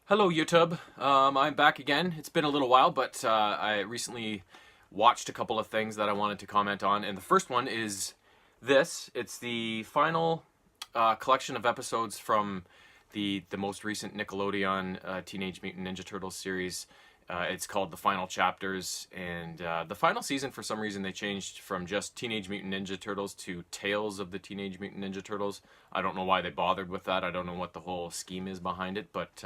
Hello, YouTube. I'm back again. It's been a little while, but I recently watched a couple of things that I wanted to comment on, and the first one is this. It's the final collection of episodes from the most recent Nickelodeon Teenage Mutant Ninja Turtles series. It's called The Final Chapters, and the final season, for some reason, they changed from just Teenage Mutant Ninja Turtles to Tales of the Teenage Mutant Ninja Turtles. I don't know why they bothered with that. I don't know what the whole scheme is behind it, but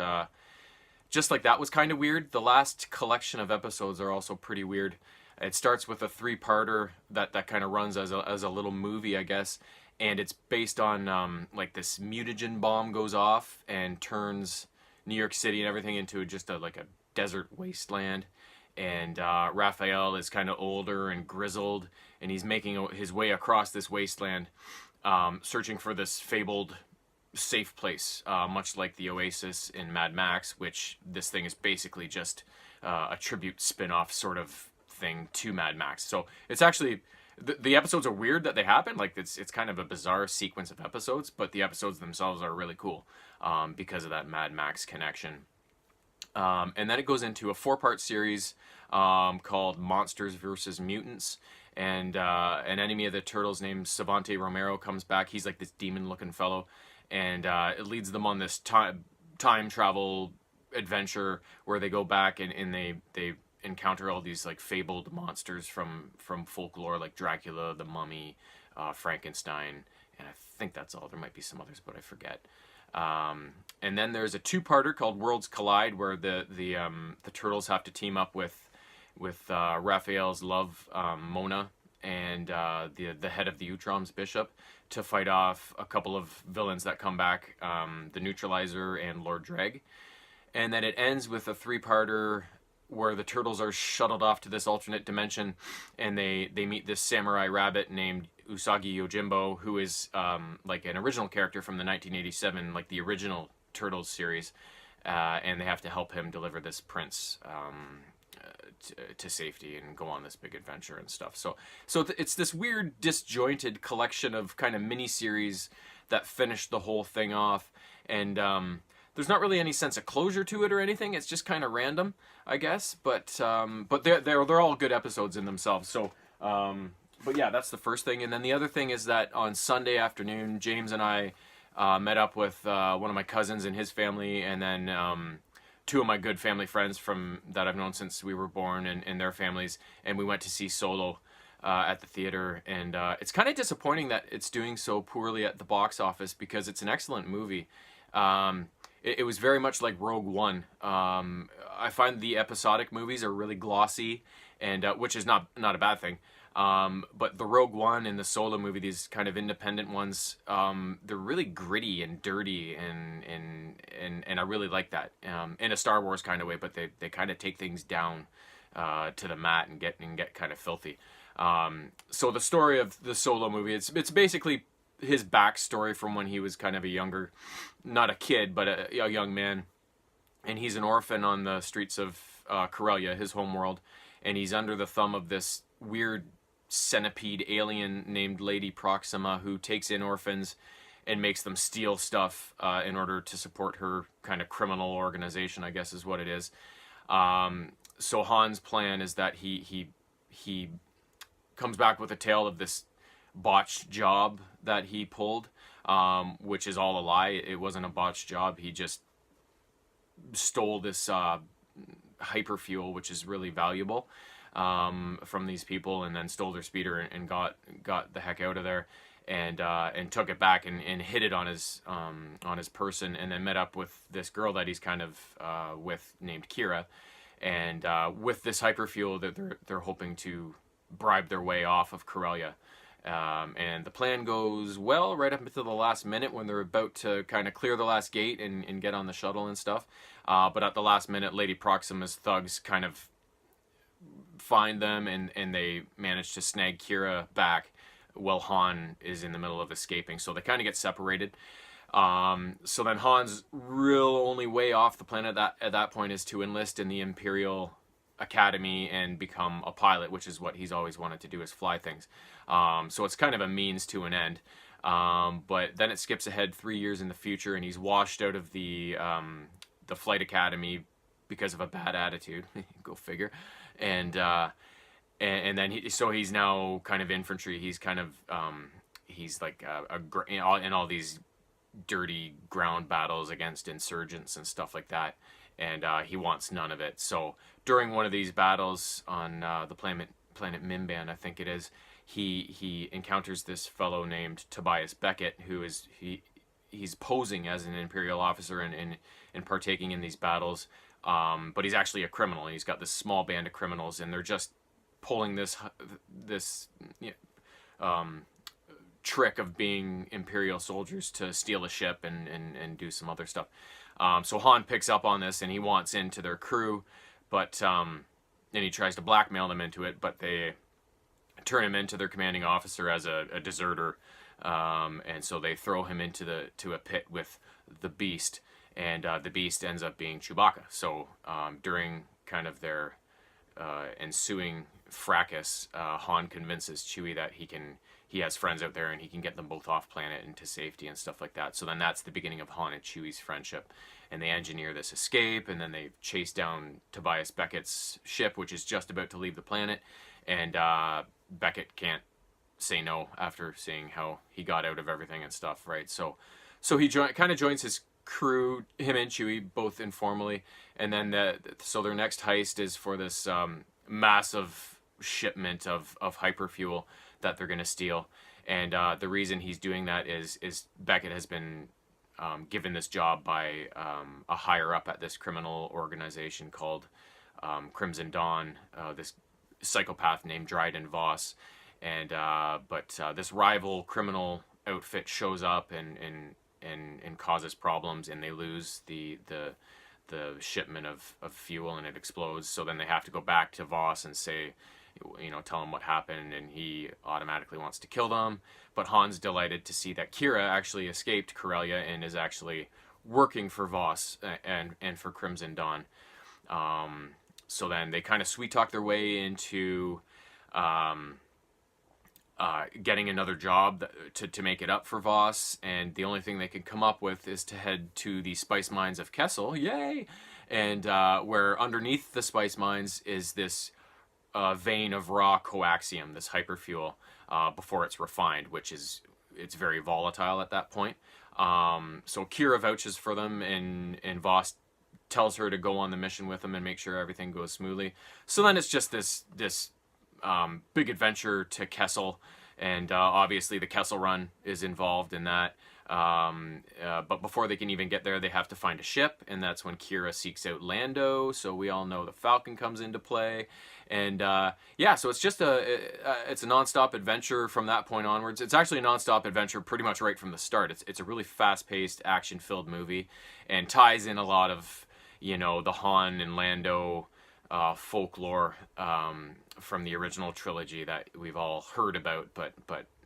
just like that was kind of weird. The last collection of episodes are also pretty weird. It starts with a three-parter that kind of runs as a little movie, I guess, and it's based on like this mutagen bomb goes off and turns New York City and everything into just like a desert wasteland. And Raphael is kind of older and grizzled, and he's making his way across this wasteland, searching for this fabled safe place, much like the Oasis in Mad Max, which this thing is basically just a tribute spin-off sort of thing to Mad Max. So it's actually the episodes are weird that they happen. Like it's kind of a bizarre sequence of episodes, but the episodes themselves are really cool because of that Mad Max connection. And then it goes into a 4-part series called Monsters vs. Mutants. And an enemy of the Turtles named Savante Romero comes back. He's like this demon-looking fellow. And it leads them on this time travel adventure where they go back and they encounter all these like fabled monsters from folklore, like Dracula, the Mummy, Frankenstein, and I think that's all. There might be some others, but I forget. And then there's a 2-parter called Worlds Collide, where the Turtles have to team up with Raphael's love, Mona, and the head of the Utroms, Bishop, to fight off a couple of villains that come back, the Neutralizer and Lord Dreg. And then it ends with a 3-parter where the Turtles are shuttled off to this alternate dimension, and they meet this samurai rabbit named Usagi Yojimbo, who is like an original character from the 1987, like the original Turtles series, and they have to help him deliver this prince to safety and go on this big adventure and stuff. So it's this weird disjointed collection of kind of mini-series that finished the whole thing off, and there's not really any sense of closure to it or anything. It's just kind of random, I guess, but they're all good episodes in themselves. So but yeah, that's the first thing. And then the other thing is that on Sunday afternoon, James and I met up with one of my cousins and his family, and then 2 of my good family friends that I've known since we were born, and their families, and we went to see Solo at the theater. And it's kind of disappointing that it's doing so poorly at the box office, because it's an excellent movie. It was very much like Rogue One. I find the episodic movies are really glossy, and which is not a bad thing. But the Rogue One and the Solo movie, these kind of independent ones, they're really gritty and dirty, and I really like that in a Star Wars kind of way. But they kind of take things down to the mat and get kind of filthy. So the story of the Solo movie, it's basically his backstory from when he was kind of a younger, not a kid, but a young man, and he's an orphan on the streets of Corellia, his homeworld, and he's under the thumb of this weird centipede alien named Lady Proxima, who takes in orphans and makes them steal stuff in order to support her kind of criminal organization, I guess is what it is. So Han's plan is that he comes back with a tale of this botched job that he pulled, which is all a lie. It wasn't a botched job. He just stole this hyperfuel, which is really valuable, from these people, and then stole their speeder and got the heck out of there, and took it back and hid it on his person, and then met up with this girl that he's kind of with, named Kira, and with this hyperfuel that they're hoping to bribe their way off of Corellia. And the plan goes well right up until the last minute, when they're about to kind of clear the last gate and get on the shuttle and stuff. But at the last minute, Lady Proxima's thugs kind of find them, and they manage to snag Kira back while Han is in the middle of escaping. So they kind of get separated. So then Han's real only way off the planet at that point is to enlist in the Imperial Academy and become a pilot, which is what he's always wanted to do, is fly things. So it's kind of a means to an end. But then it skips ahead 3 years in the future, and he's washed out of the the flight academy because of a bad attitude. Go figure. And and then he's now kind of infantry. He's kind of he's like in all these dirty ground battles against insurgents and stuff like that. And he wants none of it. So during one of these battles on the planet Mimban, I think it is, he encounters this fellow named Tobias Beckett, who is he's posing as an Imperial officer and partaking in these battles, but he's actually a criminal. He's got this small band of criminals, and they're just pulling this trick of being Imperial soldiers to steal a ship and do some other stuff. So Han picks up on this, and he wants into their crew, but and he tries to blackmail them into it, but they turn him into their commanding officer as a deserter, and so they throw him into a pit with the Beast, and the Beast ends up being Chewbacca. So during kind of their ensuing fracas, Han convinces Chewie that he has friends out there and he can get them both off planet into safety and stuff like that. So then that's the beginning of Han and Chewie's friendship, and they engineer this escape, and then they chase down Tobias Beckett's ship, which is just about to leave the planet, and Beckett can't say no after seeing how he got out of everything and stuff, right? So he kind of joins his crew, him and Chewie, both informally, and then so their next heist is for this massive shipment of hyperfuel that they're going to steal. And the reason he's doing that is Beckett has been given this job by a higher up at this criminal organization called Crimson Dawn, this psychopath named Dryden Voss. And but this rival criminal outfit shows up and causes problems, and they lose the shipment of fuel, and it explodes. So then they have to go back to Voss and say, tell him what happened, and he automatically wants to kill them. But Han's delighted to see that Kira actually escaped Corellia and is actually working for Voss and for Crimson Dawn. So then they kind of sweet talk their way into getting another job to make it up for Voss, and the only thing they could come up with is to head to the spice mines of Kessel, yay! And where underneath the spice mines is this vein of raw coaxium, this hyperfuel, before it's refined, it's very volatile at that point. So Kira vouches for them, and Voss tells her to go on the mission with him and make sure everything goes smoothly. So then it's just this big adventure to Kessel, and obviously the Kessel Run is involved in that. But before they can even get there, they have to find a ship, and that's when Kira seeks out Lando. So we all know the Falcon comes into play, and so it's just it's a non-stop adventure from that point onwards. It's actually a non-stop adventure pretty much right from the start. It's a really fast-paced, action-filled movie, and ties in a lot of the Han and Lando folklore from the original trilogy that we've all heard about, but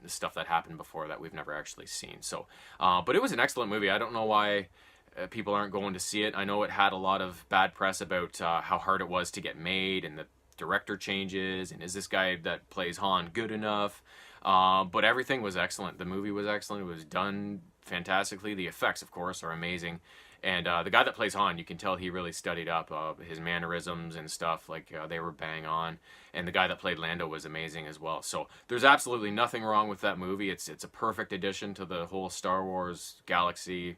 the stuff that happened before that we've never actually seen. So, but it was an excellent movie. I don't know why people aren't going to see it. I know it had a lot of bad press about how hard it was to get made, and the director changes, and is this guy that plays Han good enough? But everything was excellent. The movie was excellent. It was done fantastically. The effects, of course, are amazing. And the guy that plays Han, you can tell he really studied up his mannerisms and stuff. Like, they were bang on. And the guy that played Lando was amazing as well. So there's absolutely nothing wrong with that movie. It's a perfect addition to the whole Star Wars galaxy.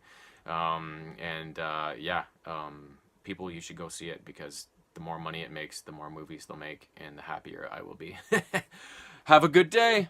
People, you should go see it, because the more money it makes, the more movies they'll make, and the happier I will be. Have a good day.